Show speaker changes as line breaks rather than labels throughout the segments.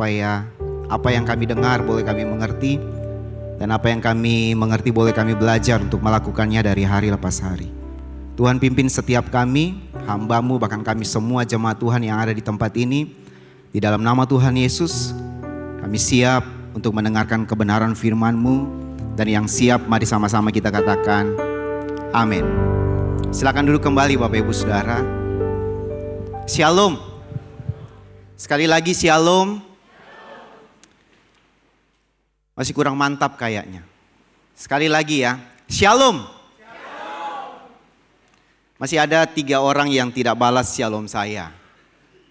supaya apa yang kami dengar boleh kami mengerti, dan apa yang kami mengerti boleh kami belajar untuk melakukannya dari hari lepas hari. Tuhan pimpin setiap kami, hamba-Mu, bahkan kami semua jemaat Tuhan yang ada di tempat ini. Di dalam nama Tuhan Yesus, kami siap untuk mendengarkan kebenaran firman-Mu. Dan yang siap, mari sama-sama kita katakan amin. Silakan duduk kembali Bapak Ibu Saudara. Shalom. Sekali lagi shalom. Masih kurang mantap kayaknya. Sekali lagi ya, shalom. Masih ada 3 orang yang tidak balas shalom saya.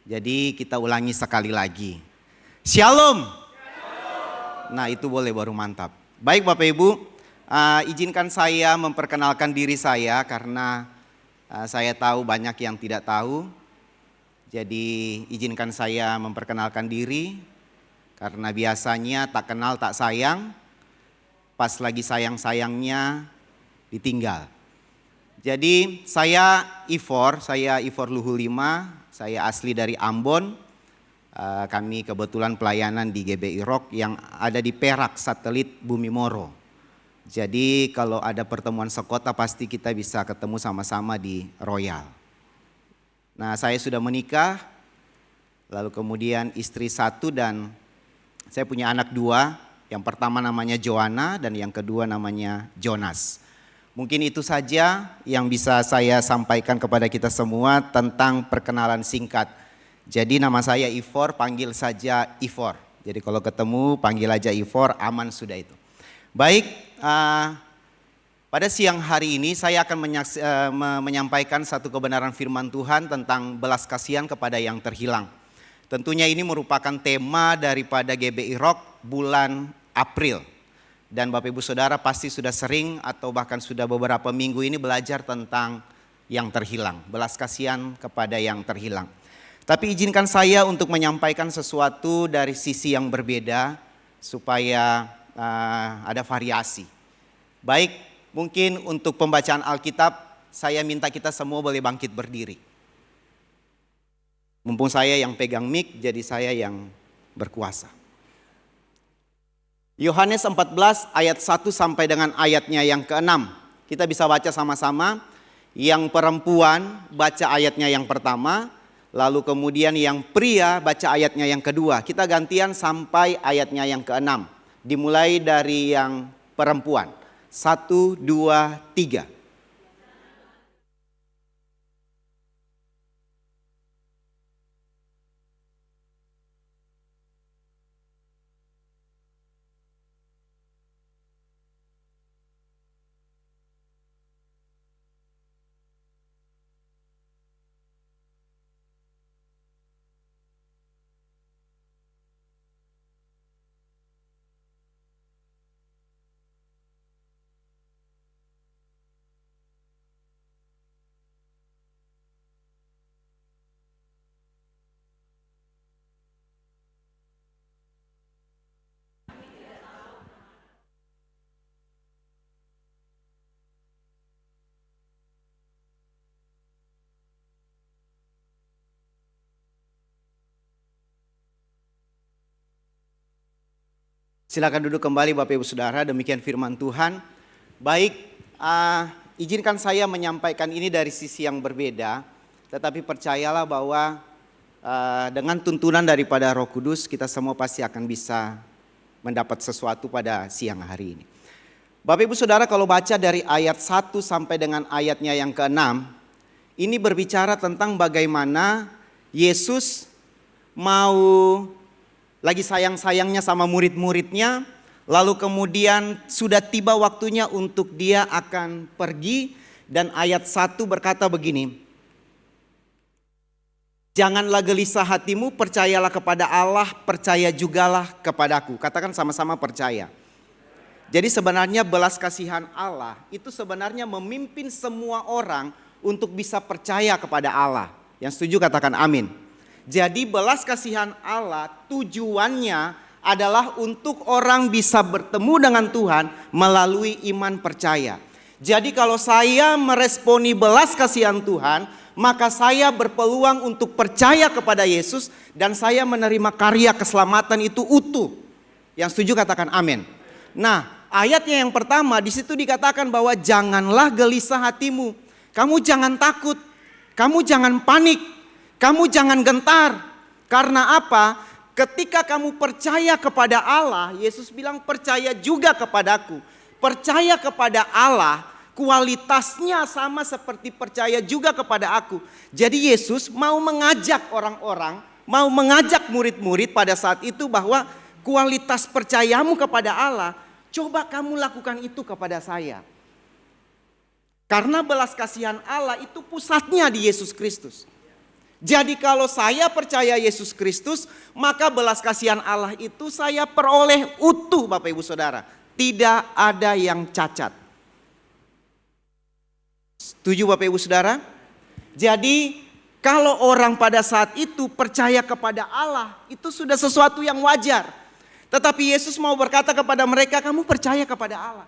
Jadi kita ulangi sekali lagi. Shalom. Nah itu boleh, baru mantap. Baik Bapak Ibu, izinkan saya memperkenalkan diri saya karena saya tahu banyak yang tidak tahu. Jadi izinkan saya memperkenalkan diri karena biasanya tak kenal tak sayang, pas lagi sayang-sayangnya ditinggal. Jadi saya Ivor Luhu 5, saya asli dari Ambon. Kami kebetulan pelayanan di GBI Rock yang ada di Perak, satelit Bumi Moro. Jadi kalau ada pertemuan sekota pasti kita bisa ketemu sama-sama di Royal. Nah saya sudah menikah, lalu kemudian istri 1 dan saya punya anak 2. Yang pertama namanya Joanna dan yang kedua namanya Jonas. Mungkin itu saja yang bisa saya sampaikan kepada kita semua tentang perkenalan singkat. Jadi nama saya Ivor, panggil saja Ivor. Jadi kalau ketemu panggil aja Ivor, aman sudah itu. Baik, pada siang hari ini saya akan menyampaikan satu kebenaran firman Tuhan tentang belas kasihan kepada yang terhilang. Tentunya ini merupakan tema daripada GBI Rock bulan April. Dan Bapak Ibu Saudara pasti sudah sering atau bahkan sudah beberapa minggu ini belajar tentang yang terhilang. Belas kasihan kepada yang terhilang. Tapi izinkan saya untuk menyampaikan sesuatu dari sisi yang berbeda supaya ada variasi. Baik, mungkin untuk pembacaan Alkitab saya minta kita semua boleh bangkit berdiri. Mumpung saya yang pegang mic, jadi saya yang berkuasa. Yohanes 14 ayat 1 sampai dengan ayatnya yang ke-6. Kita bisa baca sama-sama. Yang perempuan baca ayatnya yang pertama. Lalu kemudian yang pria baca ayatnya yang kedua. Kita gantian sampai ayatnya yang ke-6. Dimulai dari yang perempuan. 1, 2, 3. Silakan duduk kembali Bapak Ibu Saudara, demikian firman Tuhan. Baik, izinkan saya menyampaikan ini dari sisi yang berbeda. Tetapi percayalah bahwa dengan tuntunan daripada Roh Kudus kita semua pasti akan bisa mendapat sesuatu pada siang hari ini. Bapak Ibu Saudara, kalau baca dari ayat 1 sampai dengan ayatnya yang ke-6, ini berbicara tentang bagaimana Yesus mau lagi sayang-sayangnya sama murid-muridnya, lalu kemudian sudah tiba waktunya untuk dia akan pergi, dan ayat 1 berkata begini, janganlah gelisah hatimu, percayalah kepada Allah, percaya jugalah kepadaku. Katakan sama-sama percaya. Jadi sebenarnya belas kasihan Allah itu sebenarnya memimpin semua orang untuk bisa percaya kepada Allah. Yang setuju katakan amin. Jadi belas kasihan Allah tujuannya adalah untuk orang bisa bertemu dengan Tuhan melalui iman percaya. Jadi kalau saya meresponi belas kasihan Tuhan, maka saya berpeluang untuk percaya kepada Yesus dan saya menerima karya keselamatan itu utuh. Yang setuju katakan amin. Nah, ayatnya yang pertama di situ dikatakan bahwa janganlah gelisah hatimu. Kamu jangan takut, kamu jangan panik, kamu jangan gentar. Karena apa? Ketika kamu percaya kepada Allah, Yesus bilang percaya juga kepadaku. Percaya kepada Allah, kualitasnya sama seperti percaya juga kepada aku. Jadi Yesus mau mengajak orang-orang, mau mengajak murid-murid pada saat itu bahwa kualitas percayamu kepada Allah, coba kamu lakukan itu kepada saya. Karena belas kasihan Allah itu pusatnya di Yesus Kristus. Jadi kalau saya percaya Yesus Kristus, maka belas kasihan Allah itu saya peroleh utuh Bapak Ibu Saudara. Tidak ada yang cacat. Setuju Bapak Ibu Saudara? Jadi kalau orang pada saat itu percaya kepada Allah, itu sudah sesuatu yang wajar. Tetapi Yesus mau berkata kepada mereka, kamu percaya kepada Allah.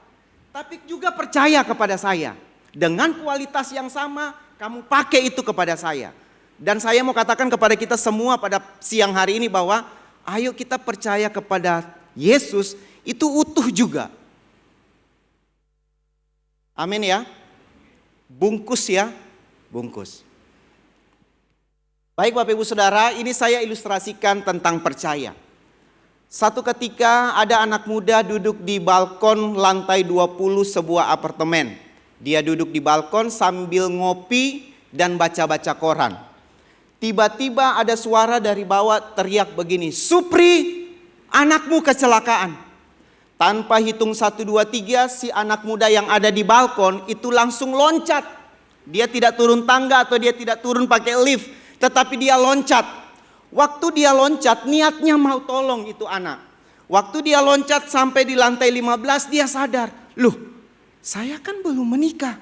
Tapi juga percaya kepada saya. Dengan kualitas yang sama, kamu pakai itu kepada saya. Dan saya mau katakan kepada kita semua pada siang hari ini bahwa ayo kita percaya kepada Yesus itu utuh juga. Amin ya. Bungkus ya, bungkus. Baik Bapak Ibu Saudara, ini saya ilustrasikan tentang percaya. Satu ketika ada anak muda duduk di balkon lantai 20 sebuah apartemen. Dia duduk di balkon sambil ngopi dan baca-baca koran. Tiba-tiba ada suara dari bawah teriak begini, Supri, anakmu kecelakaan. Tanpa hitung 1, 2, 3, si anak muda yang ada di balkon itu langsung loncat. Dia tidak turun tangga atau dia tidak turun pakai lift, tetapi dia loncat. Waktu dia loncat, niatnya mau tolong itu anak. Waktu dia loncat sampai di lantai 15, dia sadar, loh, saya kan belum menikah.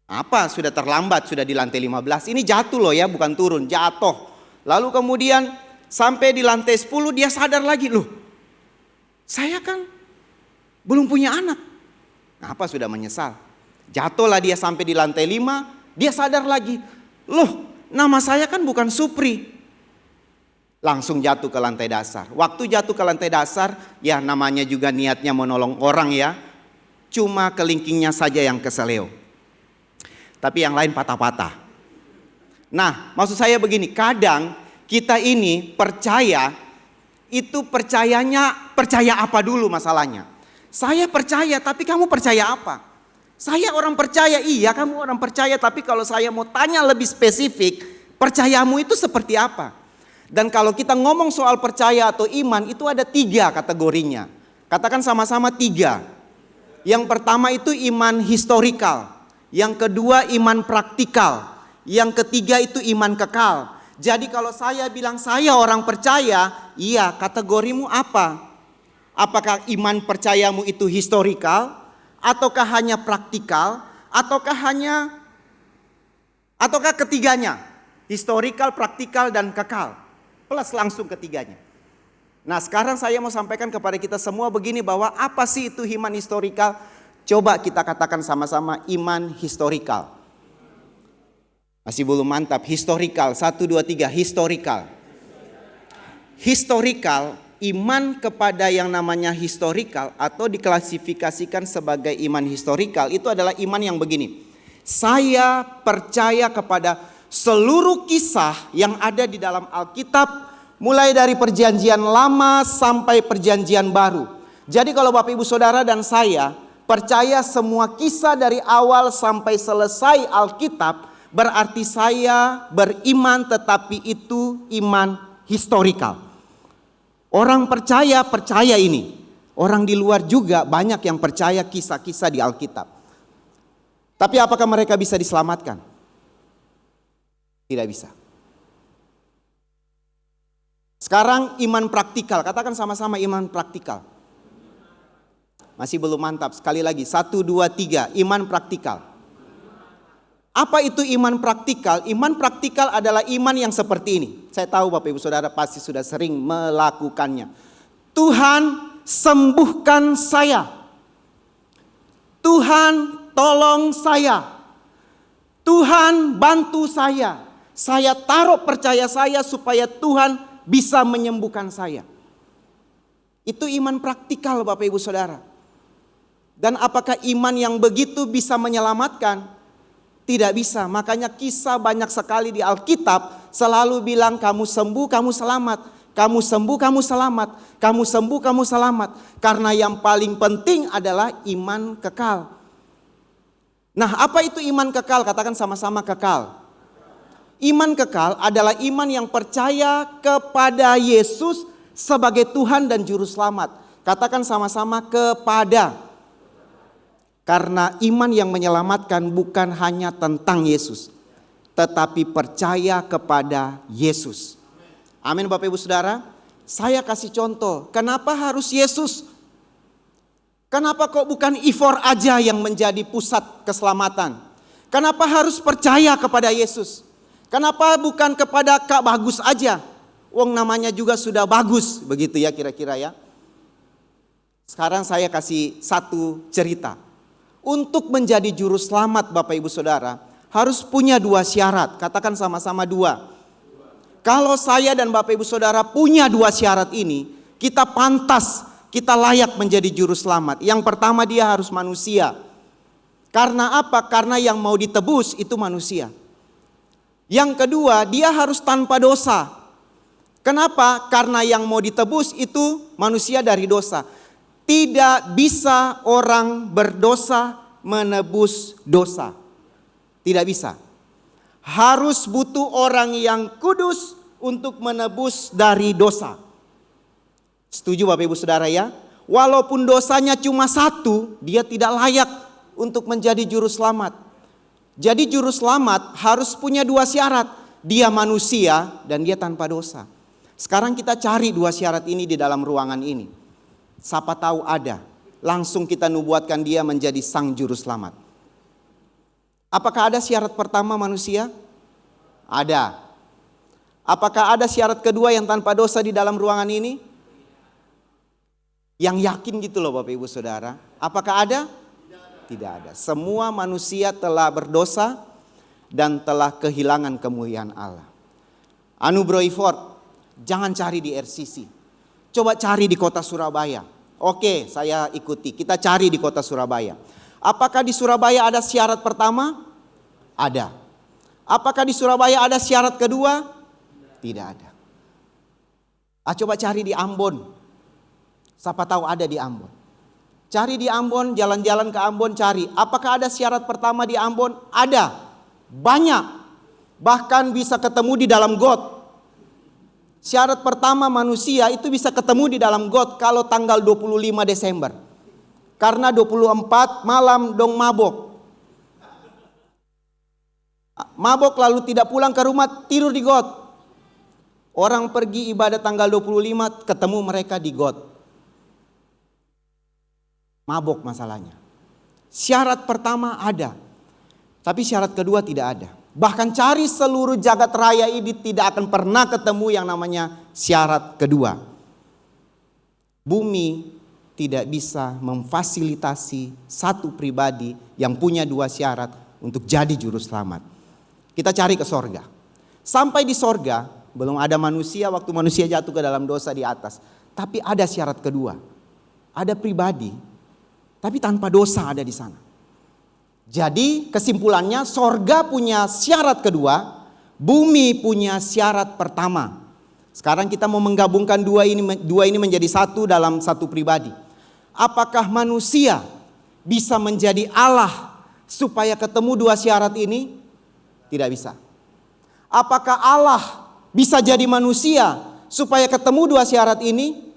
Apa sudah terlambat, sudah di lantai 15. Ini jatuh loh ya, bukan turun, jatuh. Lalu kemudian sampai di lantai 10 dia sadar lagi, loh saya kan belum punya anak. Apa sudah menyesal. Jatuhlah dia sampai di lantai 5, dia sadar lagi, loh nama saya kan bukan Supri. Langsung jatuh ke lantai dasar. Waktu jatuh ke lantai dasar, ya namanya juga niatnya menolong orang ya. Cuma kelingkingnya saja yang keseleo. Tapi yang lain patah-patah. Nah, maksud saya begini, kadang kita ini percaya, itu percaya apa dulu masalahnya. Saya percaya, tapi kamu percaya apa? Saya orang percaya, iya kamu orang percaya, tapi kalau saya mau tanya lebih spesifik, percayamu itu seperti apa? Dan kalau kita ngomong soal percaya atau iman, itu ada 3 kategorinya. Katakan sama-sama 3. Yang pertama itu iman historikal. Yang kedua iman praktikal. Yang ketiga itu iman kekal. Jadi kalau saya bilang saya orang percaya, iya kategorimu apa? Apakah iman percayamu itu historikal? Ataukah hanya praktikal? Ataukah ketiganya? Historikal, praktikal, dan kekal. Plus langsung ketiganya. Nah sekarang saya mau sampaikan kepada kita semua begini bahwa apa sih itu iman historikal? Coba kita katakan sama-sama iman historikal. Masih belum mantap, historikal. 1, 2, 3, historikal. Historikal, iman kepada yang namanya historikal atau diklasifikasikan sebagai iman historikal itu adalah iman yang begini. Saya percaya kepada seluruh kisah yang ada di dalam Alkitab, mulai dari perjanjian lama sampai perjanjian baru. Jadi kalau Bapak Ibu Saudara dan saya percaya semua kisah dari awal sampai selesai Alkitab, berarti saya beriman tetapi itu iman historikal. Orang percaya ini. Orang di luar juga banyak yang percaya kisah-kisah di Alkitab. Tapi apakah mereka bisa diselamatkan? Tidak bisa. Sekarang iman praktikal, katakan sama-sama iman praktikal. Masih belum mantap, sekali lagi 1, 2, 3, iman praktikal. Apa itu iman praktikal? Iman praktikal adalah iman yang seperti ini. Saya tahu Bapak Ibu Saudara pasti sudah sering melakukannya. Tuhan sembuhkan saya. Tuhan tolong saya.
Tuhan bantu saya. Saya taruh percaya saya supaya Tuhan bisa menyembuhkan saya. Itu iman praktikal Bapak Ibu Saudara. Dan apakah iman yang begitu bisa menyelamatkan? Tidak bisa. Makanya kisah banyak sekali di Alkitab selalu bilang kamu sembuh, kamu selamat. Kamu sembuh, kamu selamat. Kamu sembuh, kamu selamat. Karena yang paling penting adalah iman kekal. Nah, apa itu iman kekal? Katakan sama-sama kekal. Iman kekal adalah iman yang percaya kepada Yesus sebagai Tuhan dan Juru Selamat. Katakan sama-sama kepada. Karena iman yang menyelamatkan bukan hanya tentang Yesus, tetapi percaya kepada Yesus. Amin Bapak Ibu Saudara. Saya kasih contoh. Kenapa harus Yesus? Kenapa kok bukan Ivor aja yang menjadi pusat keselamatan? Kenapa harus percaya kepada Yesus? Kenapa bukan kepada Kak Bagus aja? Wong namanya juga sudah bagus. Begitu ya kira-kira ya. Sekarang saya kasih satu cerita. Untuk menjadi juru selamat Bapak Ibu Saudara, harus punya 2 syarat. Katakan sama-sama 2. Kalau saya dan Bapak Ibu Saudara punya 2 syarat ini, kita pantas, kita layak menjadi juru selamat. Yang pertama, dia harus manusia. Karena apa? Karena yang mau ditebus itu manusia. Yang kedua, dia harus tanpa dosa. Kenapa? Karena yang mau ditebus itu manusia dari dosa. Tidak bisa orang berdosa menebus dosa. Tidak bisa. Harus butuh orang yang kudus untuk menebus dari dosa. Setuju Bapak Ibu Saudara ya? Walaupun dosanya cuma 1, dia tidak layak untuk menjadi juru selamat. Jadi juru selamat harus punya 2 syarat. Dia manusia dan dia tanpa dosa. Sekarang kita cari 2 syarat ini di dalam ruangan ini. Siapa tahu ada. Langsung kita nubuatkan dia menjadi sang juru selamat. Apakah ada syarat pertama manusia? Ada. Apakah ada syarat kedua yang tanpa dosa di dalam ruangan ini? Yang yakin gitu loh Bapak Ibu Saudara. Apakah ada? Tidak ada. Semua manusia telah berdosa dan telah kehilangan kemuliaan Allah. Anu Bro Ivor, jangan cari di RCC. Coba cari di kota Surabaya. Oke, saya ikuti. Kita cari di kota Surabaya. Apakah di Surabaya ada syarat pertama? Ada. Apakah di Surabaya ada syarat kedua? Tidak ada. Coba cari di Ambon. Siapa tahu ada di Ambon. Cari di Ambon, jalan-jalan ke Ambon cari. Apakah ada syarat pertama di Ambon? Ada. Banyak. Bahkan bisa ketemu di dalam got. Syarat pertama manusia itu bisa ketemu di dalam got kalau tanggal 25 Desember. Karena 24 malam dong mabok. Mabok lalu tidak pulang ke rumah, tidur di got. Orang pergi ibadah tanggal 25 ketemu mereka di got. Mabok masalahnya. Syarat pertama ada. Tapi syarat kedua tidak ada. Bahkan cari seluruh jagat raya ini tidak akan pernah ketemu yang namanya syarat kedua. Bumi tidak bisa memfasilitasi satu pribadi yang punya 2 syarat untuk jadi juru selamat. Kita cari ke sorga. Sampai di sorga belum ada manusia waktu manusia jatuh ke dalam dosa di atas. Tapi ada syarat kedua. Ada pribadi tapi tanpa dosa ada di sana. Jadi kesimpulannya sorga punya syarat kedua, bumi punya syarat pertama. Sekarang kita mau menggabungkan dua ini menjadi satu dalam satu pribadi. Apakah manusia bisa menjadi Allah supaya ketemu 2 syarat ini? Tidak bisa. Apakah Allah bisa jadi manusia supaya ketemu 2 syarat ini?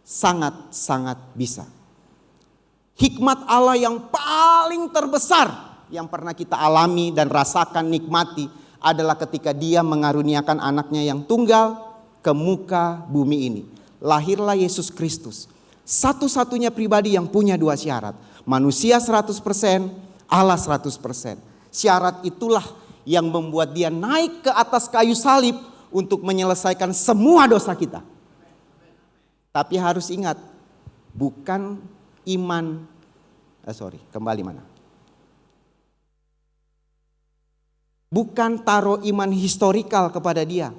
Sangat-sangat bisa. Hikmat Allah yang paling terbesar yang pernah kita alami dan rasakan nikmati adalah ketika Dia mengaruniakan anaknya yang tunggal ke muka bumi ini. Lahirlah Yesus Kristus. Satu-satunya pribadi yang punya 2 syarat. Manusia 100%, Allah 100%. Syarat itulah yang membuat Dia naik ke atas kayu salib untuk menyelesaikan semua dosa kita. Tapi harus ingat, bukan kembali mana? Bukan taruh iman historikal kepada dia.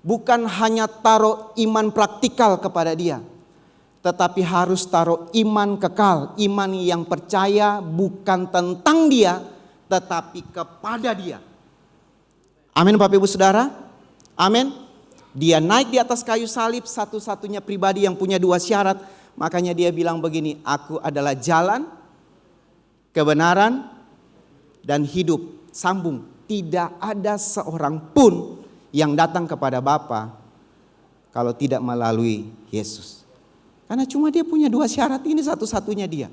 Bukan hanya taruh iman praktikal kepada dia. Tetapi harus taruh iman kekal. Iman yang percaya bukan tentang dia, tetapi kepada dia. Amin Bapak Ibu Saudara. Amin. Dia naik di atas kayu salib, satu-satunya pribadi yang punya dua syarat. Makanya dia bilang begini, aku adalah jalan, kebenaran, dan hidup. Sambung, tidak ada seorang pun yang datang kepada Bapa kalau tidak melalui Yesus. Karena cuma dia punya dua syarat, ini satu-satunya dia.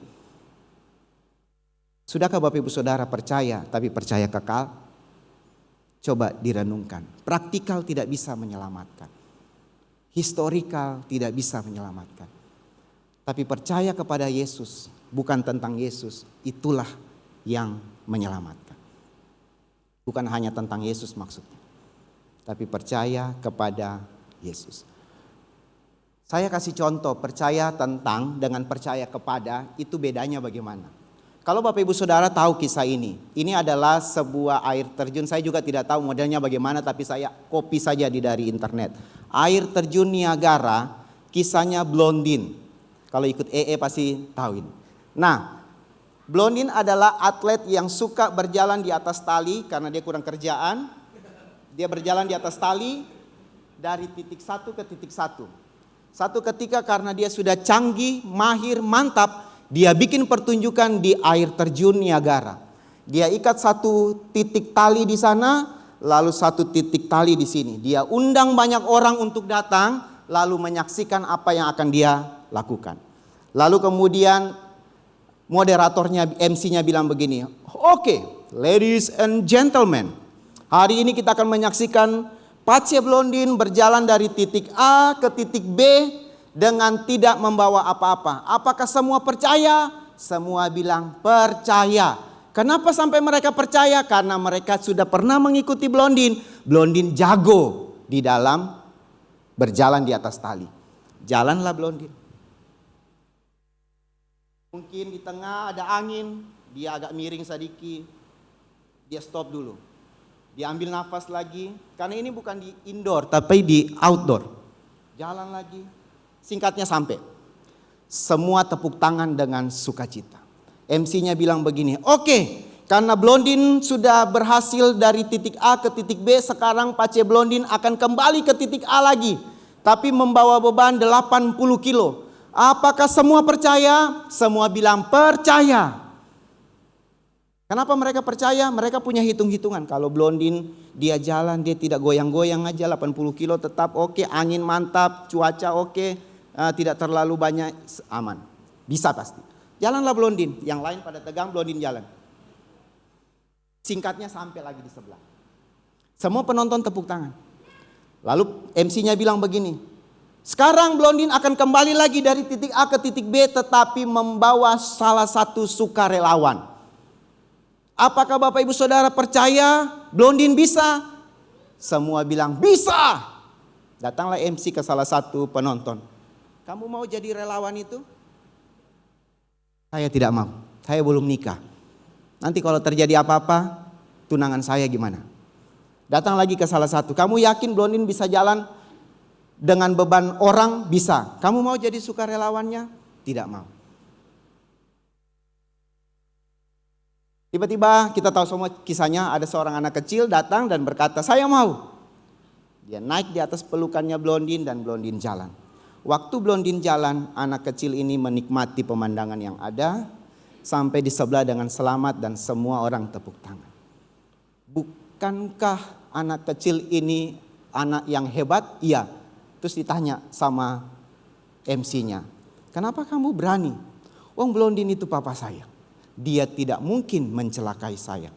Sudahkah Bapak Ibu Saudara percaya, tapi percaya kekal? Coba direnungkan. Praktikal tidak bisa menyelamatkan. Historikal tidak bisa menyelamatkan. Tapi percaya kepada Yesus, bukan tentang Yesus, itulah yang menyelamatkan. Bukan hanya tentang Yesus maksudnya, tapi percaya kepada Yesus. Saya kasih contoh, percaya tentang dengan percaya kepada, itu bedanya bagaimana? Kalau Bapak Ibu Saudara tahu kisah ini adalah sebuah air terjun. Saya juga tidak tahu modelnya bagaimana, tapi saya copy saja dari internet. Air terjun Niagara, kisahnya Blondin. Kalau ikut EE pasti tahu ini. Nah, Blondin adalah atlet yang suka berjalan di atas tali karena dia kurang kerjaan. Dia berjalan di atas tali dari titik satu ke titik satu. Satu ketika karena dia sudah canggih, mahir, mantap, dia bikin pertunjukan di air terjun Niagara. Dia ikat satu titik tali di sana, lalu satu titik tali di sini. Dia undang banyak orang untuk datang, lalu menyaksikan apa yang akan dia lakukan. Lalu kemudian moderatornya, MC-nya bilang begini, "Oke, ladies and gentlemen, hari ini kita akan menyaksikan Pace Blondin berjalan dari titik A ke titik B dengan tidak membawa apa-apa. Apakah semua percaya?" Semua bilang percaya. Kenapa sampai mereka percaya? Karena mereka sudah pernah mengikuti Blondin. Blondin jago di dalam berjalan di atas tali. Jalanlah Blondin. Mungkin di tengah ada angin, dia agak miring sedikit. Dia stop dulu. Dia ambil nafas lagi. Karena ini bukan di indoor, tapi di outdoor. Jalan lagi. Singkatnya sampai. Semua tepuk tangan dengan sukacita. MC-nya bilang begini, "Oke, karena Blondin sudah berhasil dari titik A ke titik B, sekarang Pace Blondin akan kembali ke titik A lagi. Tapi membawa beban 80 kilo. Apakah semua percaya?" Semua bilang percaya. Kenapa mereka percaya? Mereka punya hitung-hitungan. Kalau Blondin dia jalan, dia tidak goyang-goyang aja, 80 kilo tetap oke, angin mantap, cuaca oke, tidak terlalu banyak, aman. Bisa pasti. Jalanlah Blondin, yang lain pada tegang, Blondin jalan. Singkatnya sampai lagi di sebelah. Semua penonton tepuk tangan. Lalu MC-nya bilang begini, "Sekarang Blondin akan kembali lagi dari titik A ke titik B, tetapi membawa salah satu sukarelawan. Apakah Bapak Ibu Saudara percaya Blondin bisa?" Semua bilang bisa. Datanglah MC ke salah satu penonton. "Kamu mau jadi relawan itu?" "Saya tidak mau, saya belum nikah. Nanti kalau terjadi apa-apa, tunangan saya gimana?" Datang lagi ke salah satu. "Kamu yakin Blondin bisa jalan dengan beban orang?" "Bisa." "Kamu mau jadi sukarelawannya?" "Tidak mau." Tiba-tiba kita tahu semua kisahnya, ada seorang anak kecil datang dan berkata, "Saya mau." Dia naik di atas pelukannya Blondin dan Blondin jalan. Waktu Blondin jalan, anak kecil ini menikmati pemandangan yang ada, sampai di sebelah dengan selamat dan semua orang tepuk tangan. Bukankah anak kecil ini anak yang hebat? Iya. Terus ditanya sama MC-nya, "Kenapa kamu berani?" "Wong Blondin itu papa saya. Dia tidak mungkin mencelakai saya.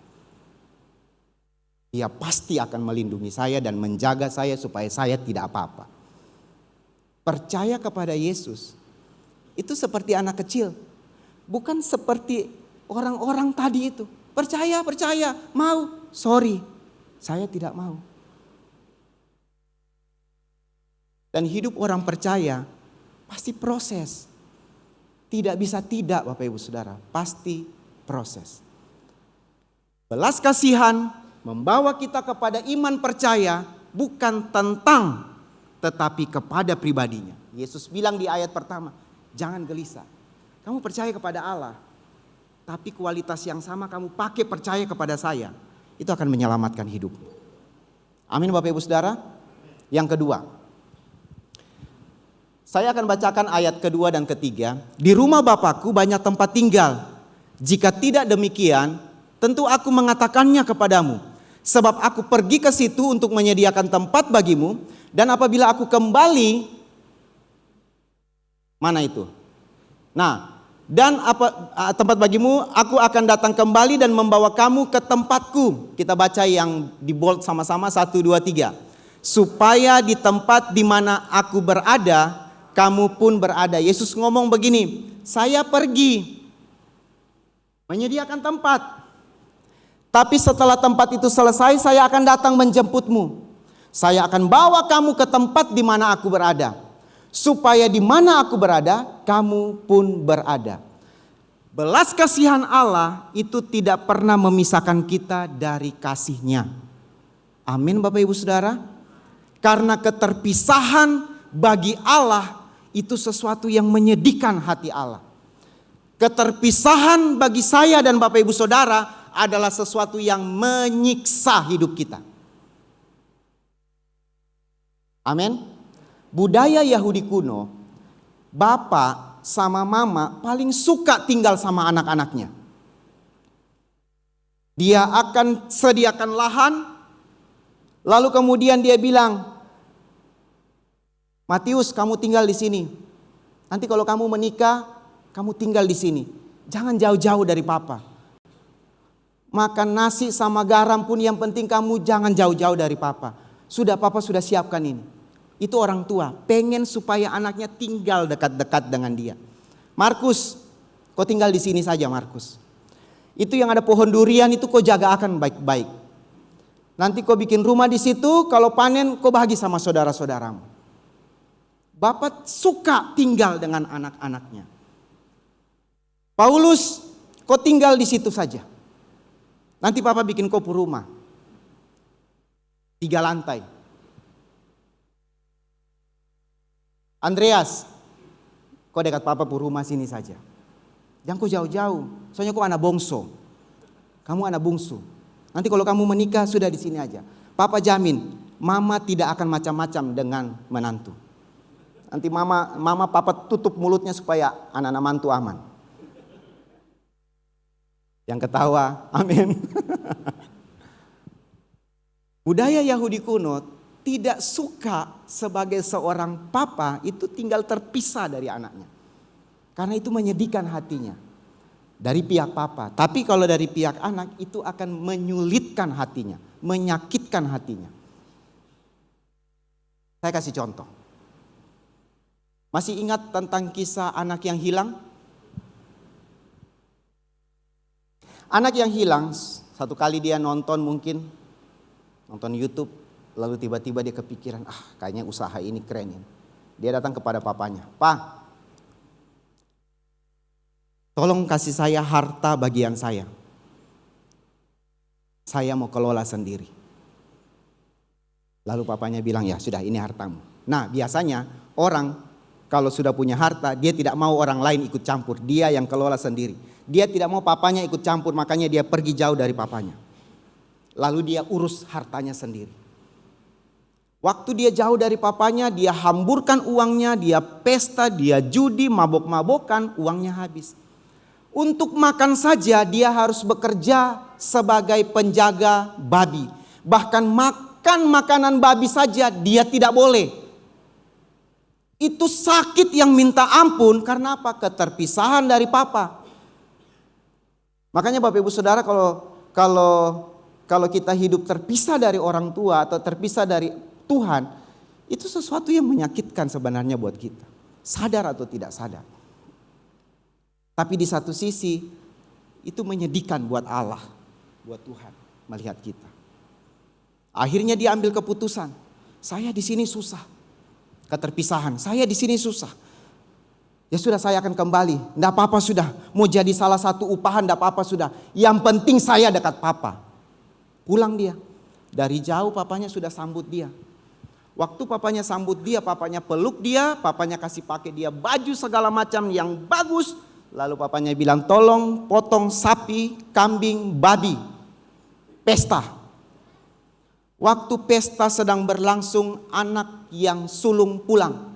Dia pasti akan melindungi saya dan menjaga saya supaya saya tidak apa-apa." Percaya kepada Yesus itu seperti anak kecil, bukan seperti orang-orang tadi itu. Percaya, mau, sorry, saya tidak mau. Dan hidup orang percaya pasti proses. Tidak bisa tidak Bapak Ibu Saudara, pasti proses. Belas kasihan membawa kita kepada iman percaya bukan tentang, tetapi kepada pribadinya. Yesus bilang di ayat pertama, jangan gelisah. Kamu percaya kepada Allah, tapi kualitas yang sama kamu pakai percaya kepada saya, itu akan menyelamatkan hidupmu. Amin Bapak Ibu Saudara. Yang kedua, saya akan bacakan ayat kedua dan ketiga. Di rumah Bapakku banyak tempat tinggal. Jika tidak demikian, tentu aku mengatakannya kepadamu. Sebab aku pergi ke situ untuk menyediakan tempat bagimu. Dan apabila aku kembali, mana itu? Nah, dan tempat bagimu, aku akan datang kembali dan membawa kamu ke tempatku. Kita baca yang di bold sama-sama, 1, 2, 3. Supaya di tempat di mana aku berada, kamu pun berada. Yesus ngomong begini, saya pergi menyediakan tempat. Tapi setelah tempat itu selesai, saya akan datang menjemputmu. Saya akan bawa kamu ke tempat di mana aku berada. Supaya di mana aku berada, kamu pun berada. Belas kasihan Allah itu tidak pernah memisahkan kita dari kasih-Nya. Amin Bapak Ibu Saudara. Karena keterpisahan bagi Allah itu sesuatu yang menyedihkan hati Allah. Keterpisahan bagi saya dan Bapak Ibu Saudara adalah sesuatu yang menyiksa hidup kita. Amin. Budaya Yahudi kuno, bapak sama mama paling suka tinggal sama anak-anaknya. Dia akan sediakan lahan, lalu kemudian dia bilang, Matius, kamu tinggal di sini. Nanti kalau kamu menikah, kamu tinggal di sini. Jangan jauh-jauh dari papa. Makan nasi sama garam pun yang penting kamu jangan jauh-jauh dari papa. Sudah, papa sudah siapkan ini. Itu orang tua, pengen supaya anaknya tinggal dekat-dekat dengan dia. Markus, kau tinggal di sini saja Markus. Itu yang ada pohon durian itu kau jaga akan baik-baik. Nanti kau bikin rumah di situ, kalau panen kau bahagi sama saudara-saudaramu. Bapak suka tinggal dengan anak-anaknya. Paulus, kau tinggal di situ saja. Nanti papa bikin kau rumah. 3 lantai. Andreas, kau dekat papa rumah sini saja. Jangan kau jauh-jauh. Soalnya kau anak bongso. Kamu anak bungsu. Nanti kalau kamu menikah sudah di sini aja. Papa jamin, mama tidak akan macam-macam dengan menantu. Nanti mama papa tutup mulutnya supaya anak-anak mantu aman. Yang ketawa, amin. Budaya Yahudi kuno tidak suka sebagai seorang papa itu tinggal terpisah dari anaknya. Karena itu menyedihkan hatinya. Dari pihak papa. Tapi kalau dari pihak anak itu akan menyulitkan hatinya. Menyakitkan hatinya. Saya kasih contoh. Masih ingat tentang kisah anak yang hilang? Anak yang hilang, satu kali dia nonton YouTube, lalu tiba-tiba dia kepikiran, kayaknya usaha ini keren ya. Dia datang kepada papanya, Pak, tolong kasih saya harta bagian saya. Saya mau kelola sendiri. Lalu papanya bilang, ya sudah ini hartamu. Nah biasanya orang kalau sudah punya harta, dia tidak mau orang lain ikut campur. Dia yang kelola sendiri. Dia tidak mau papanya ikut campur, makanya dia pergi jauh dari papanya. Lalu dia urus hartanya sendiri. Waktu dia jauh dari papanya, dia hamburkan uangnya, dia pesta, dia judi, mabok-mabokan, uangnya habis. Untuk makan saja dia harus bekerja sebagai penjaga babi. Bahkan makan makanan babi saja dia tidak boleh. Itu sakit yang minta ampun karena apa? Keterpisahan dari papa. Makanya Bapak Ibu Saudara kalau kita hidup terpisah dari orang tua atau terpisah dari Tuhan, itu sesuatu yang menyakitkan sebenarnya buat kita. Sadar atau tidak sadar. Tapi di satu sisi itu menyedihkan buat Allah, buat Tuhan melihat kita. Akhirnya dia ambil keputusan, saya di sini susah. Keterpisahan, saya di sini susah. Ya sudah saya akan kembali. Enggak apa-apa sudah. Mau jadi salah satu upahan enggak apa-apa sudah. Yang penting saya dekat papa. Pulang dia. Dari jauh papanya sudah sambut dia. Waktu papanya sambut dia, papanya peluk dia, papanya kasih pakai dia baju segala macam yang bagus. Lalu papanya bilang, tolong potong sapi, kambing, babi. Pesta. Waktu pesta sedang berlangsung, anak yang sulung pulang.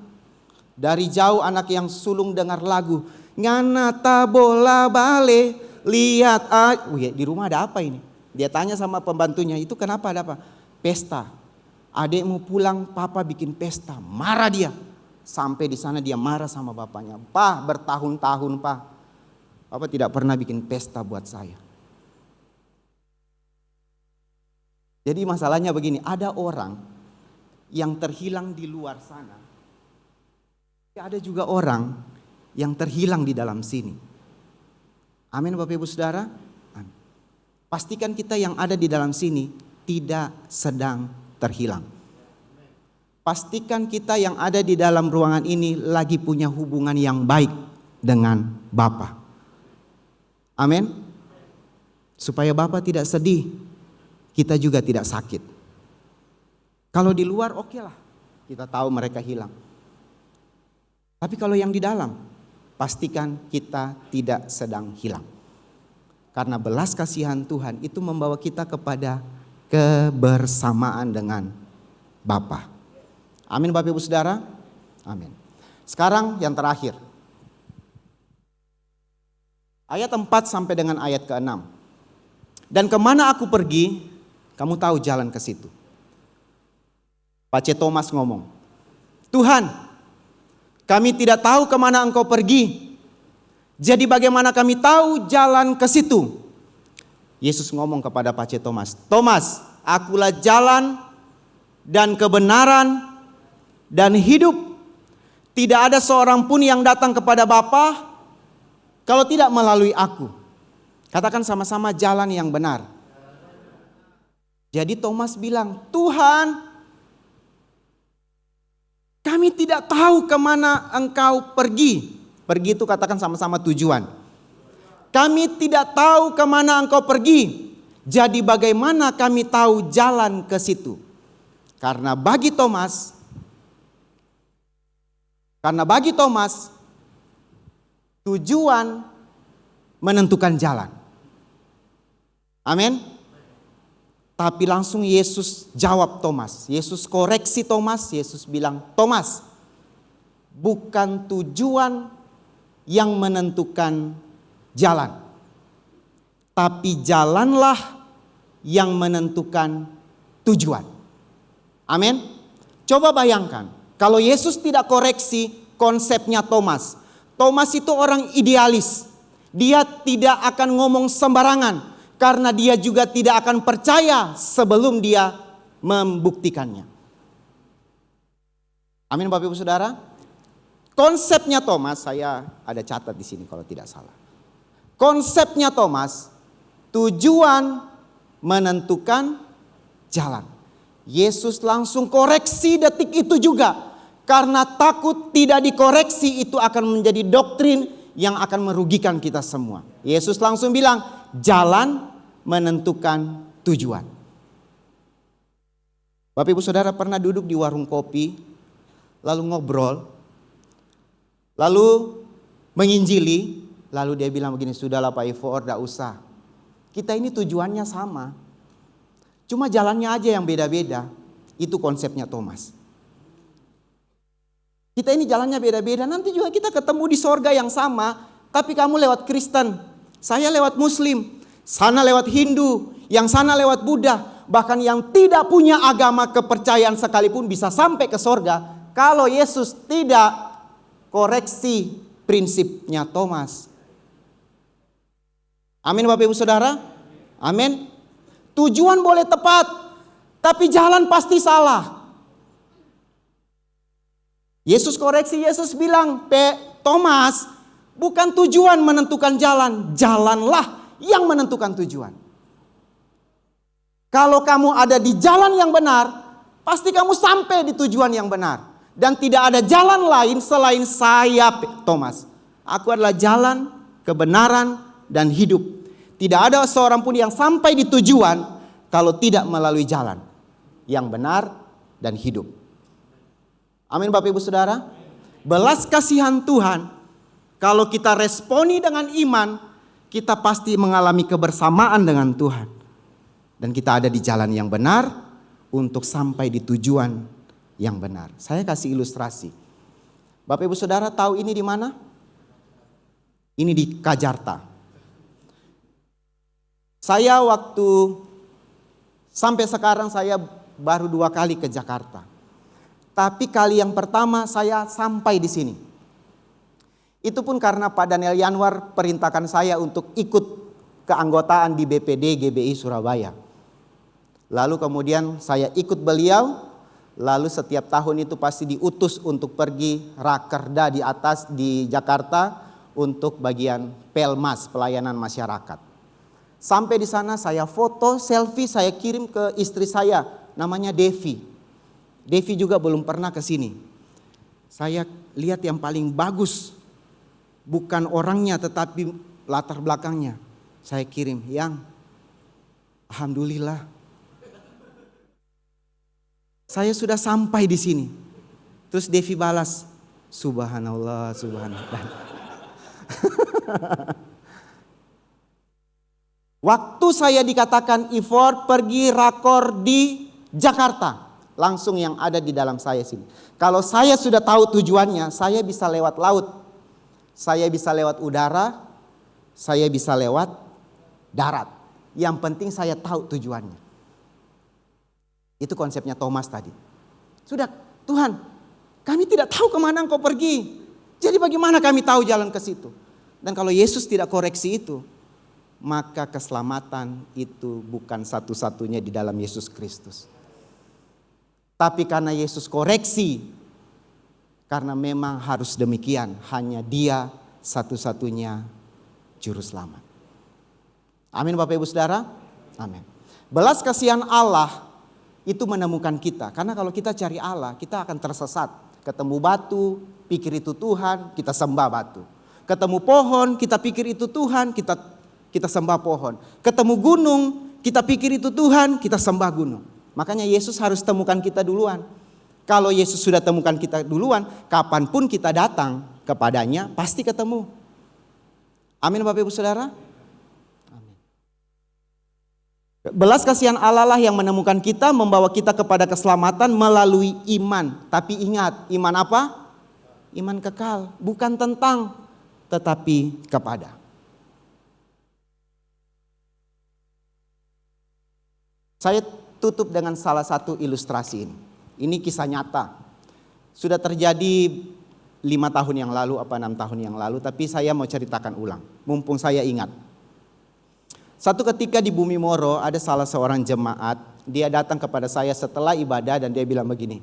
Dari jauh anak yang sulung dengar lagu. Ngana ta bola bale, lihat di rumah ada apa ini? Dia tanya sama pembantunya, itu kenapa, ada apa? Pesta. Adekmu pulang, papa bikin pesta. Marah dia. Sampai di sana dia marah sama bapaknya. Pak, bertahun-tahun pak, papa tidak pernah bikin pesta buat saya. Jadi masalahnya begini, ada orang yang terhilang di luar sana. Ada juga orang yang terhilang di dalam sini. Amin Bapak Ibu Saudara. Amin. Pastikan kita yang ada di dalam sini tidak sedang terhilang. Pastikan kita yang ada di dalam ruangan ini lagi punya hubungan yang baik dengan Bapa. Amin. Supaya Bapa tidak sedih, kita juga tidak sakit. Kalau di luar oke lah, kita tahu mereka hilang. Tapi kalau yang di dalam, pastikan kita tidak sedang hilang. Karena belas kasihan Tuhan itu membawa kita kepada kebersamaan dengan Bapa. Amin Bapak Ibu Saudara. Amin. Sekarang yang terakhir. Ayat 4 sampai dengan ayat ke-6. Dan kemana aku pergi, kamu tahu jalan ke situ. Pace Thomas ngomong, Tuhan, kami tidak tahu kemana engkau pergi. Jadi bagaimana kami tahu jalan ke situ? Yesus ngomong kepada Pace Thomas, Thomas, akulah jalan dan kebenaran dan hidup. Tidak ada seorang pun yang datang kepada Bapa kalau tidak melalui aku. Katakan sama-sama jalan yang benar. Jadi Thomas bilang, Tuhan, kami tidak tahu kemana engkau pergi. Pergi itu katakan sama-sama tujuan. Kami tidak tahu kemana engkau pergi. Jadi bagaimana kami tahu jalan ke situ? Karena bagi Thomas, tujuan menentukan jalan. Amin. Tapi langsung Yesus jawab Thomas. Yesus koreksi Thomas. Yesus bilang, Thomas, bukan tujuan yang menentukan jalan. Tapi jalanlah yang menentukan tujuan. Amin. Coba bayangkan, kalau Yesus tidak koreksi konsepnya Thomas. Thomas itu orang idealis. Dia tidak akan ngomong sembarangan. Karena dia juga tidak akan percaya sebelum dia membuktikannya. Amin Bapak Ibu Saudara. Konsepnya Thomas, saya ada catat di sini kalau tidak salah. Konsepnya Thomas, tujuan menentukan jalan. Yesus langsung koreksi detik itu juga. Karena takut tidak dikoreksi itu akan menjadi doktrin yang akan merugikan kita semua. Yesus langsung bilang, jalan menentukan tujuan. Bapak Ibu Saudara pernah duduk di warung kopi, lalu ngobrol, lalu menginjili, lalu dia bilang begini, sudahlah Pak Ivo, tidak usah. Kita ini tujuannya sama, cuma jalannya aja yang beda-beda. Itu konsepnya Thomas. Kita ini jalannya beda-beda, nanti juga kita ketemu di sorga yang sama, tapi kamu lewat Kristen, saya lewat Muslim. Sana lewat Hindu, yang sana lewat Buddha. Bahkan yang tidak punya agama kepercayaan sekalipun bisa sampai ke sorga. Kalau Yesus tidak koreksi prinsipnya Thomas. Amin Bapak Ibu Saudara. Amin. Tujuan boleh tepat, tapi jalan pasti salah. Yesus koreksi, Yesus bilang, Thomas, bukan tujuan menentukan jalan. Jalanlah yang menentukan tujuan. Kalau kamu ada di jalan yang benar, pasti kamu sampai di tujuan yang benar. Dan tidak ada jalan lain selain saya, Thomas. Aku adalah jalan, kebenaran, dan hidup. Tidak ada seorang pun yang sampai di tujuan kalau tidak melalui jalan yang benar dan hidup. Amin Bapak Ibu Saudara. Belas kasihan Tuhan, kalau kita responi dengan iman, kita pasti mengalami kebersamaan dengan Tuhan. Dan kita ada di jalan yang benar untuk sampai di tujuan yang benar. Saya kasih ilustrasi. Bapak Ibu Saudara tahu ini di mana? Ini di Kajarta. Saya waktu sampai sekarang saya baru 2 kali ke Jakarta. Tapi kali yang pertama saya sampai di sini. Itu pun karena Pak Daniel Yanwar perintahkan saya untuk ikut keanggotaan di BPD GBI Surabaya. Lalu kemudian saya ikut beliau. Lalu setiap tahun itu pasti diutus untuk pergi rakerda di atas di Jakarta untuk bagian Pelmas, pelayanan masyarakat. Sampai di sana saya foto, selfie, saya kirim ke istri saya, namanya Devi. Devi juga belum pernah ke sini. Saya lihat yang paling bagus, bukan orangnya tetapi latar belakangnya. Saya kirim, yang alhamdulillah saya sudah sampai di sini. Terus Devi balas, subhanallah, subhanallah. Waktu saya dikatakan Ivor pergi rakor di Jakarta, langsung yang ada di dalam saya sini. Kalau saya sudah tahu tujuannya, saya bisa lewat laut, saya bisa lewat udara, saya bisa lewat darat. Yang penting saya tahu tujuannya. Itu konsepnya Thomas tadi. Sudah, Tuhan, kami tidak tahu kemana Engkau pergi. Jadi bagaimana kami tahu jalan ke situ? Dan kalau Yesus tidak koreksi itu, maka keselamatan itu bukan satu-satunya di dalam Yesus Kristus. Tapi karena Yesus koreksi, karena memang harus demikian, hanya Dia satu-satunya juru selamat. Amin Bapak Ibu Saudara. Amin. Belas kasihan Allah itu menemukan kita. Karena kalau kita cari Allah, kita akan tersesat. Ketemu batu, pikir itu Tuhan, kita sembah batu. Ketemu pohon, kita pikir itu Tuhan, kita sembah pohon. Ketemu gunung, kita pikir itu Tuhan, kita sembah gunung. Makanya Yesus harus temukan kita duluan. Kalau Yesus sudah temukan kita duluan, kapanpun kita datang kepadanya, pasti ketemu. Amin Bapak Ibu Saudara. Amin. Belas kasihan Allah lah yang menemukan kita, membawa kita kepada keselamatan melalui iman. Tapi ingat, iman apa? Iman kekal, bukan tentang, tetapi kepada. Saya tutup dengan salah satu ilustrasi ini. Ini kisah nyata. Sudah terjadi 5 tahun yang lalu, 6 tahun yang lalu. Tapi saya mau ceritakan ulang. Mumpung saya ingat. Satu ketika di Bumi Moro ada salah seorang jemaat. Dia datang kepada saya setelah ibadah dan dia bilang begini.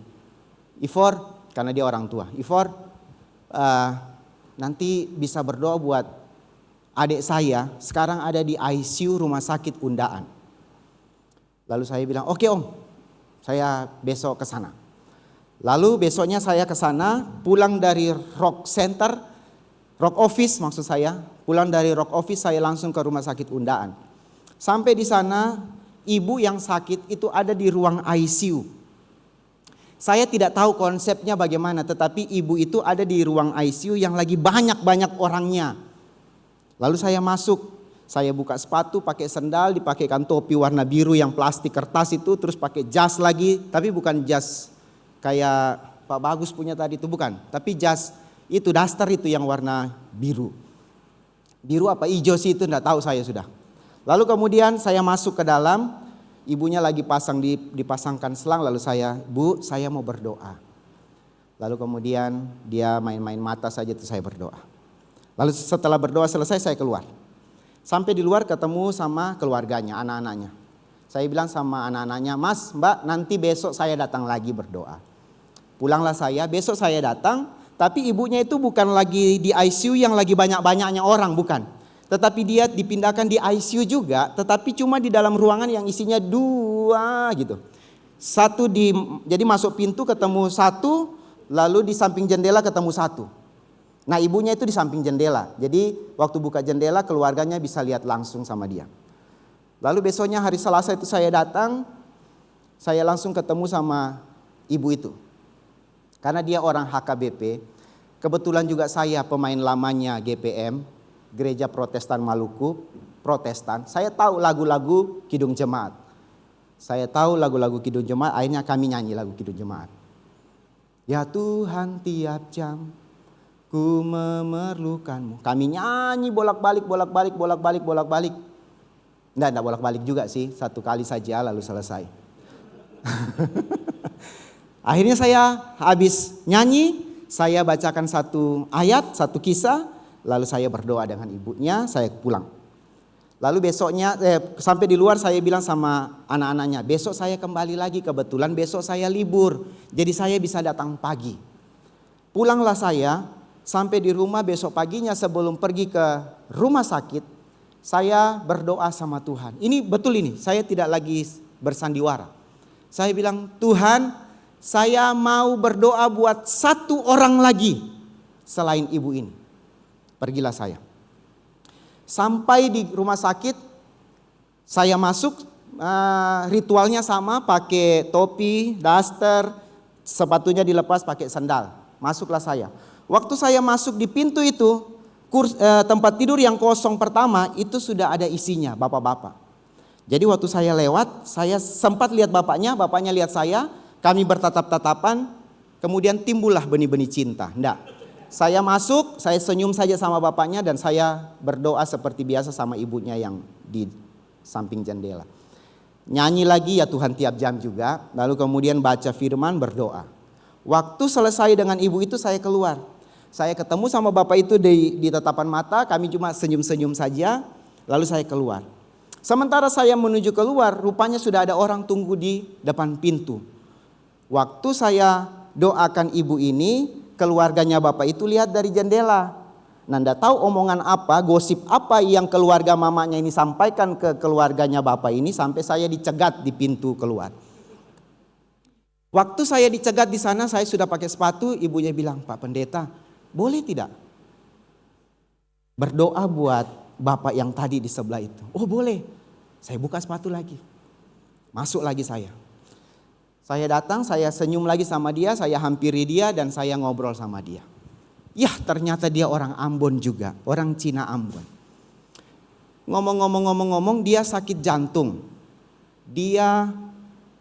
Ivor, karena dia orang tua. Ivor, nanti bisa berdoa buat adik saya. Sekarang ada di ICU Rumah Sakit Undaan. Lalu saya bilang, oke Om, saya besok ke sana. Lalu besoknya saya ke sana, pulang dari Rock Office maksud saya. Pulang dari Rock Office saya langsung ke Rumah Sakit Undaan. Sampai di sana, ibu yang sakit itu ada di ruang ICU. Saya tidak tahu konsepnya bagaimana, tetapi ibu itu ada di ruang ICU yang lagi banyak-banyak orangnya. Lalu saya masuk. Saya buka sepatu, pakai sendal, dipakaikan topi warna biru yang plastik kertas itu, terus pakai jas lagi, tapi bukan jas kayak Pak Bagus punya tadi itu, bukan. Tapi jas itu daster itu yang warna biru. Biru apa hijau sih itu enggak tahu saya sudah. Lalu kemudian saya masuk ke dalam, ibunya lagi dipasangkan selang, lalu saya, Bu, saya mau berdoa. Lalu kemudian dia main-main mata saja terus saya berdoa. Lalu setelah berdoa selesai saya keluar. Sampai di luar ketemu sama keluarganya, anak-anaknya. Saya bilang sama anak-anaknya, Mas, Mbak, nanti besok saya datang lagi berdoa. Pulanglah saya, besok saya datang, tapi ibunya itu bukan lagi di ICU yang lagi banyak-banyaknya orang, bukan. Tetapi dia dipindahkan di ICU juga, tetapi cuma di dalam ruangan yang isinya 2 gitu. Jadi masuk pintu ketemu 1, lalu di samping jendela ketemu 1. Nah ibunya itu di samping jendela. Jadi waktu buka jendela keluarganya bisa lihat langsung sama dia. Lalu besoknya hari Selasa itu saya datang, saya langsung ketemu sama ibu itu. Karena dia orang HKBP, kebetulan juga saya pemain lamanya GPM, Gereja Protestan Maluku, Protestan. Saya tahu lagu-lagu Kidung Jemaat. Akhirnya kami nyanyi lagu Kidung Jemaat. Ya Tuhan, tiap jam ku memerlukanmu. Kami nyanyi bolak-balik. Enggak bolak-balik juga sih, satu kali saja lalu selesai. Akhirnya saya habis nyanyi, saya bacakan satu ayat, satu kisah, lalu saya berdoa dengan ibunya, saya pulang. Lalu besoknya sampai di luar saya bilang sama anak-anaknya, besok saya kembali lagi, kebetulan besok saya libur, jadi saya bisa datang pagi. Pulanglah saya, sampai di rumah besok paginya sebelum pergi ke rumah sakit, saya berdoa sama Tuhan. Ini betul ini, saya tidak lagi bersandiwara. Saya bilang, Tuhan, saya mau berdoa buat satu orang lagi selain ibu ini. Pergilah saya. Sampai di rumah sakit, saya masuk, ritualnya sama, pakai topi, daster, sepatunya dilepas, pakai sandal. Masuklah saya. Waktu saya masuk di pintu itu, tempat tidur yang kosong pertama itu sudah ada isinya, bapak-bapak. Jadi waktu saya lewat, saya sempat lihat bapaknya lihat saya, kami bertatap-tatapan, kemudian timbullah benih-benih cinta. Enggak, saya masuk, saya senyum saja sama bapaknya dan saya berdoa seperti biasa sama ibunya yang di samping jendela. Nyanyi lagi ya Tuhan tiap jam juga, lalu kemudian baca firman, berdoa. Waktu selesai dengan ibu itu saya keluar. Saya ketemu sama bapak itu di tatapan mata, kami cuma senyum-senyum saja, lalu saya keluar. Sementara saya menuju keluar, rupanya sudah ada orang tunggu di depan pintu. Waktu saya doakan ibu ini, keluarganya bapak itu lihat dari jendela. Nanda tahu omongan apa, gosip apa yang keluarga mamanya ini sampaikan ke keluarganya bapak ini sampai saya dicegat di pintu keluar. Waktu saya dicegat di sana, saya sudah pakai sepatu, ibunya bilang, Pak Pendeta, boleh tidak berdoa buat bapak yang tadi di sebelah itu? Oh boleh. Saya buka sepatu lagi. Masuk lagi saya. Saya datang, saya senyum lagi sama dia, saya hampiri dia dan saya ngobrol sama dia. Yah ternyata dia orang Ambon juga, orang Cina Ambon. Ngomong-ngomong dia sakit jantung. Dia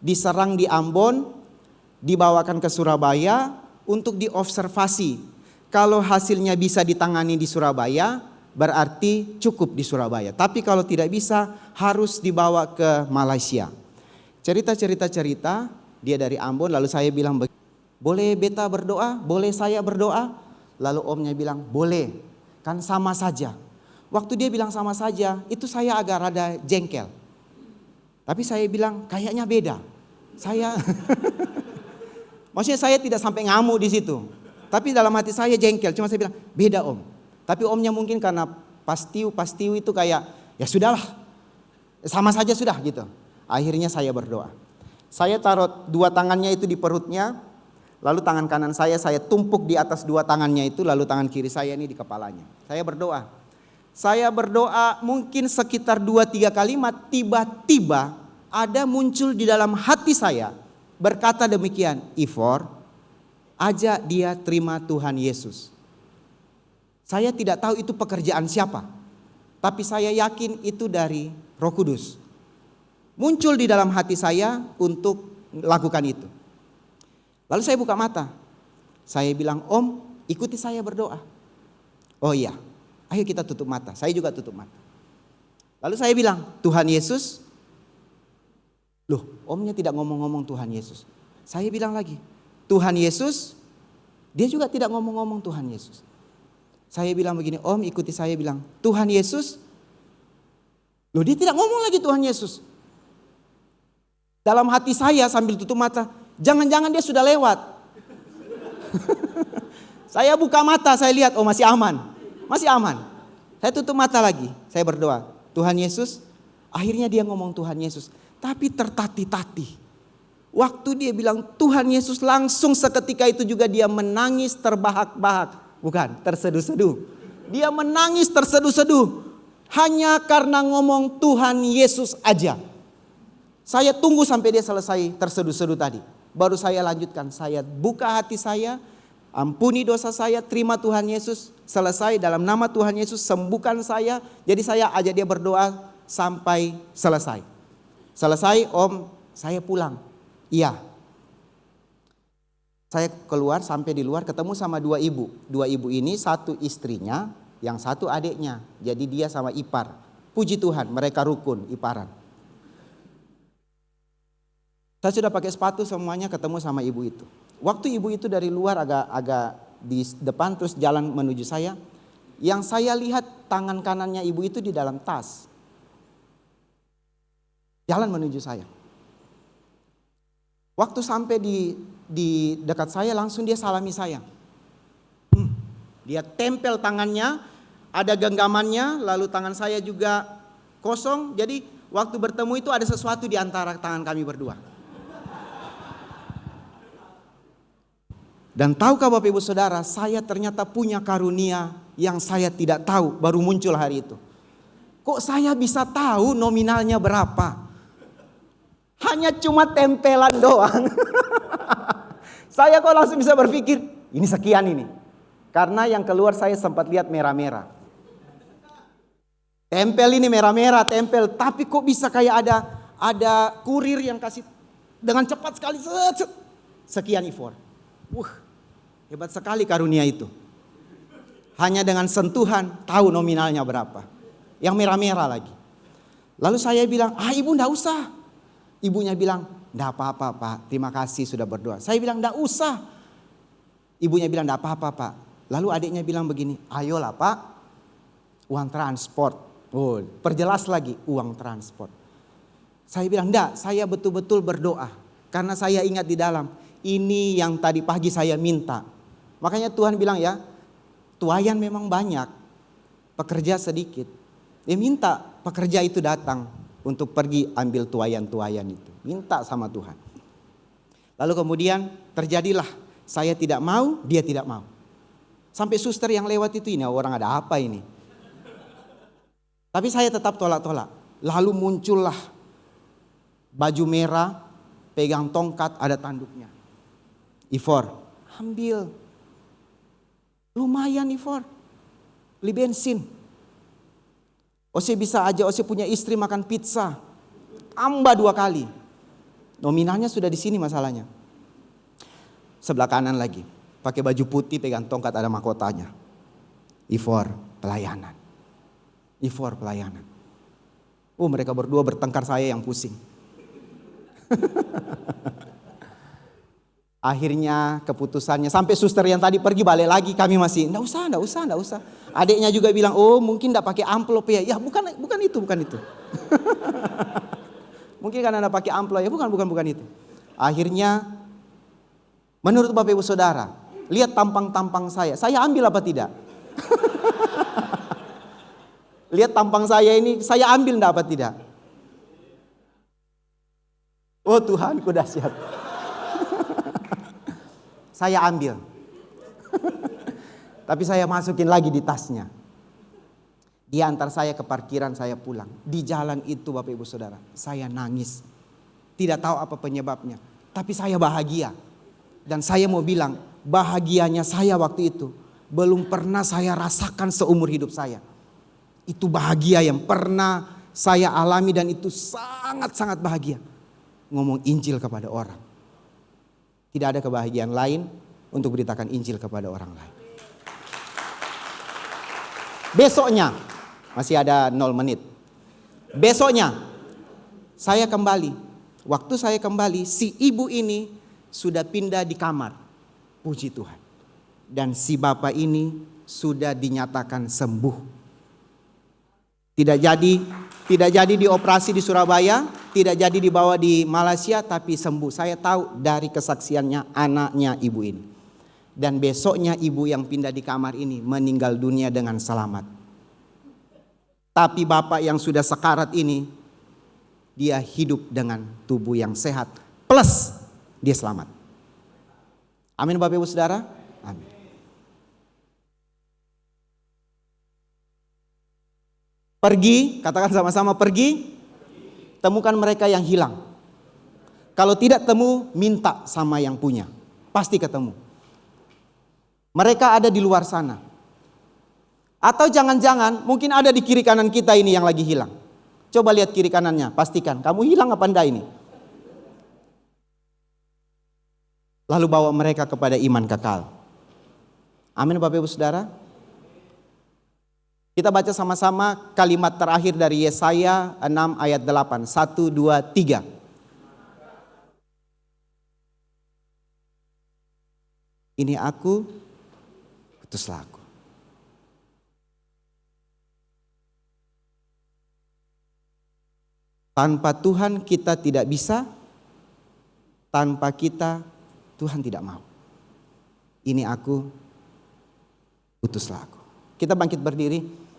diserang di Ambon, dibawakan ke Surabaya untuk diobservasi. Kalau hasilnya bisa ditangani di Surabaya, berarti cukup di Surabaya. Tapi kalau tidak bisa, harus dibawa ke Malaysia. Cerita, dia dari Ambon, lalu saya bilang, boleh beta berdoa? Boleh saya berdoa? Lalu omnya bilang, boleh, kan sama saja. Waktu dia bilang sama saja, itu saya agak rada jengkel. Tapi saya bilang, kayaknya beda. Maksudnya saya tidak sampai ngamuk di situ. Tapi dalam hati saya jengkel, cuma saya bilang, beda om. Tapi omnya mungkin karena pastiu itu kayak, ya sudahlah, sama saja sudah gitu. Akhirnya saya berdoa. Saya taruh dua tangannya itu di perutnya, lalu tangan kanan saya tumpuk di atas dua tangannya itu, lalu tangan kiri saya ini di kepalanya. Saya berdoa mungkin sekitar 2-3 kalimat, tiba-tiba ada muncul di dalam hati saya, berkata demikian, Ivor, ajak dia terima Tuhan Yesus. Saya tidak tahu itu pekerjaan siapa, tapi saya yakin itu dari Roh Kudus. Muncul di dalam hati saya untuk lakukan itu. Lalu saya buka mata. Saya bilang, Om, ikuti saya berdoa. Oh iya, ayo kita tutup mata. Saya juga tutup mata. Lalu saya bilang, Tuhan Yesus. Loh, omnya tidak ngomong-ngomong Tuhan Yesus. Saya bilang lagi, Tuhan Yesus, dia juga tidak ngomong-ngomong Tuhan Yesus. Saya bilang begini, Om ikuti saya bilang, Tuhan Yesus. Loh dia tidak ngomong lagi Tuhan Yesus. Dalam hati saya sambil tutup mata, jangan-jangan dia sudah lewat. Saya buka mata, saya lihat, oh masih aman. Masih aman. Saya tutup mata lagi, saya berdoa, Tuhan Yesus. Akhirnya dia ngomong Tuhan Yesus, tapi tertatih-tatih. Waktu dia bilang Tuhan Yesus, langsung seketika itu juga dia menangis terbahak-bahak. Bukan, terseduh-seduh. Dia menangis terseduh-seduh. Hanya karena ngomong Tuhan Yesus aja. Saya tunggu sampai dia selesai terseduh-seduh tadi. Baru saya lanjutkan. Saya buka hati saya. Ampuni dosa saya. Terima Tuhan Yesus. Selesai dalam nama Tuhan Yesus. Sembuhkan saya. Jadi saya ajak dia berdoa sampai selesai. Selesai, Om, saya pulang. Iya. Saya keluar sampai di luar ketemu sama dua ibu. Dua ibu ini satu istrinya, yang satu adiknya. Jadi dia sama ipar. Puji Tuhan mereka rukun iparan. Saya sudah pakai sepatu semuanya ketemu sama ibu itu. Waktu ibu itu dari luar agak di depan terus jalan menuju saya. Yang saya lihat tangan kanannya ibu itu di dalam tas. Jalan menuju saya. Waktu sampai di dekat saya langsung dia salami saya. Dia tempel tangannya, ada genggamannya, lalu tangan saya juga kosong. Jadi waktu bertemu itu ada sesuatu di antara tangan kami berdua. Dan tahukah Bapak Ibu Saudara, saya ternyata punya karunia yang saya tidak tahu, baru muncul hari itu. Kok saya bisa tahu nominalnya berapa? Hanya cuma tempelan doang. Saya kok langsung bisa berpikir, ini sekian ini. Karena yang keluar saya sempat lihat merah-merah. Tempel ini merah-merah, tempel. Tapi kok bisa kayak ada kurir yang kasih dengan cepat sekali. Sekian ifor. Hebat sekali karunia itu. Hanya dengan sentuhan tahu nominalnya berapa. Yang merah-merah lagi. Lalu saya bilang, ibu enggak usah. Ibunya bilang, enggak apa-apa Pak, terima kasih sudah berdoa. Saya bilang, enggak usah. Ibunya bilang, enggak apa-apa Pak. Lalu adiknya bilang begini, ayolah Pak, uang transport. Perjelas lagi, uang transport. Saya bilang, enggak, saya betul-betul berdoa. Karena saya ingat di dalam, ini yang tadi pagi saya minta. Makanya Tuhan bilang ya, tuayan memang banyak, pekerja sedikit. Dia minta pekerja itu datang untuk pergi ambil tuayan-tuayan itu. Minta sama Tuhan. Lalu kemudian terjadilah, saya tidak mau, dia tidak mau. Sampai suster yang lewat itu, ini orang ada apa ini? Tapi saya tetap tolak-tolak. Lalu muncullah baju merah, pegang tongkat, ada tanduknya. Ifor, ambil. Lumayan Ifor, beli bensin. Ose bisa aja Ose punya istri makan pizza. Tambah 2 kali. Nominalnya sudah di sini masalahnya. Sebelah kanan lagi. Pakai baju putih pegang tongkat ada mahkotanya. Ifor pelayanan. Ifor pelayanan. Mereka berdua bertengkar, saya yang pusing. Akhirnya keputusannya sampai suster yang tadi pergi balik lagi, kami masih enggak usah. Adiknya juga bilang, mungkin enggak pakai amplop ya. Ya bukan itu. Mungkin karena Anda pakai amplop ya, bukan itu. Akhirnya menurut Bapak Ibu Saudara, lihat tampang-tampang saya ambil apa tidak? Lihat tampang saya ini, saya ambil enggak apa tidak? Oh Tuhanku dahsyat. Saya ambil. Tapi saya masukin lagi di tasnya. Dia antar saya ke parkiran, saya pulang. Di jalan itu Bapak Ibu Saudara, saya nangis. Tidak tahu apa penyebabnya. Tapi saya bahagia. Dan saya mau bilang, bahagianya saya waktu itu belum pernah saya rasakan seumur hidup saya. Itu bahagia yang pernah saya alami dan itu sangat-sangat bahagia. Ngomong Injil kepada orang. Tidak ada kebahagiaan lain untuk beritakan Injil kepada orang lain. Besoknya, masih ada 0 menit. Besoknya, saya kembali. Waktu saya kembali, si ibu ini sudah pindah di kamar. Puji Tuhan. Dan si bapak ini sudah dinyatakan sembuh. Tidak jadi dioperasi di Surabaya, tidak jadi dibawa di Malaysia, tapi sembuh. Saya tahu dari kesaksiannya anaknya ibu ini. Dan besoknya ibu yang pindah di kamar ini meninggal dunia dengan selamat. Tapi bapak yang sudah sekarat ini, dia hidup dengan tubuh yang sehat. Plus dia selamat. Amin Bapak Ibu Saudara. Amin. Pergi, katakan sama-sama pergi, temukan mereka yang hilang. Kalau tidak temu, minta sama yang punya. Pasti ketemu. Mereka ada di luar sana. Atau jangan-jangan mungkin ada di kiri kanan kita ini yang lagi hilang. Coba lihat kiri kanannya, pastikan kamu hilang apa enggak ini. Lalu bawa mereka kepada iman kekal. Amin Bapak Ibu Saudara. Kita baca sama-sama kalimat terakhir dari Yesaya 6 ayat 8. 1, 2, 3. Ini aku, utuslah aku. Tanpa Tuhan kita tidak bisa, tanpa kita Tuhan tidak mau. Ini aku, utuslah aku. Kita bangkit berdiri.